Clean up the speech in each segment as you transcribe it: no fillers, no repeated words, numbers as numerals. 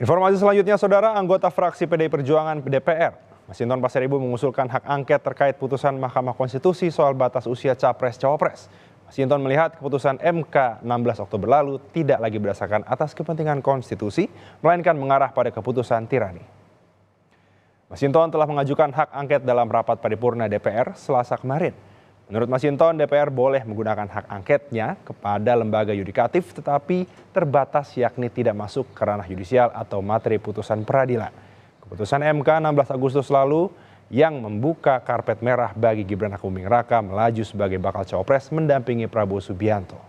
Informasi selanjutnya, Saudara, anggota fraksi PDI Perjuangan DPR, Masinton Pasaribu mengusulkan hak angket terkait putusan Mahkamah Konstitusi soal batas usia Capres-Cawapres. Masinton melihat keputusan MK 16 Oktober lalu tidak lagi berdasarkan atas kepentingan konstitusi, melainkan mengarah pada keputusan tirani. Masinton telah mengajukan hak angket dalam rapat paripurna DPR Selasa kemarin. Menurut Masinton, DPR boleh menggunakan hak angketnya kepada lembaga yudikatif tetapi terbatas, yakni tidak masuk ke ranah yudisial atau materi putusan peradilan. Keputusan MK 16 Agustus lalu yang membuka karpet merah bagi Gibran Rakabuming Raka melaju sebagai bakal cawapres mendampingi Prabowo Subianto.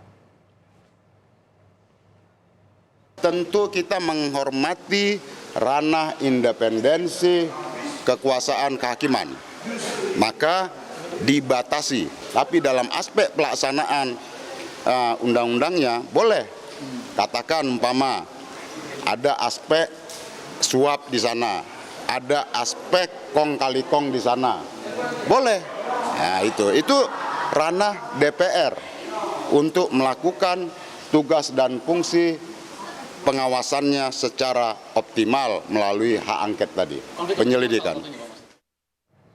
Tentu kita menghormati ranah independensi kekuasaan kehakiman, maka dibatasi. Tapi dalam aspek pelaksanaan undang-undangnya boleh. Katakan umpama ada aspek suap di sana, ada aspek kong kali kong di sana, boleh. Nah, itu ranah DPR untuk melakukan tugas dan fungsi pengawasannya secara optimal melalui hak angket tadi, penyelidikan.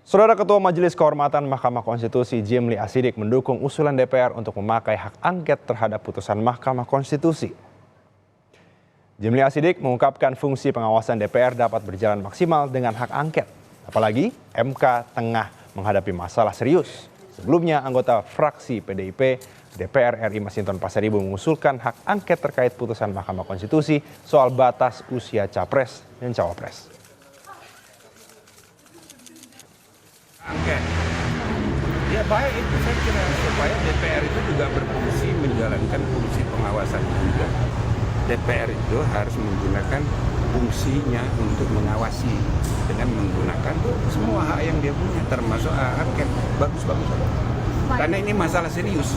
Saudara, Ketua Majelis Kehormatan Mahkamah Konstitusi Jimli Asidik mendukung usulan DPR untuk memakai hak angket terhadap putusan Mahkamah Konstitusi. Jimli Asidik mengungkapkan fungsi pengawasan DPR dapat berjalan maksimal dengan hak angket. Apalagi MK tengah menghadapi masalah serius. Sebelumnya, anggota fraksi PDIP DPR RI Masinton Pasaribu mengusulkan hak angket terkait putusan Mahkamah Konstitusi soal batas usia Capres dan Cawapres. Angket. Ya baik itu, saya kira supaya DPR itu juga berfungsi menjalankan fungsi pengawasan juga. DPR itu harus menggunakan fungsinya untuk mengawasi dengan menggunakan semua hak yang dia punya, termasuk hak angket. Bagus. Karena ini masalah serius.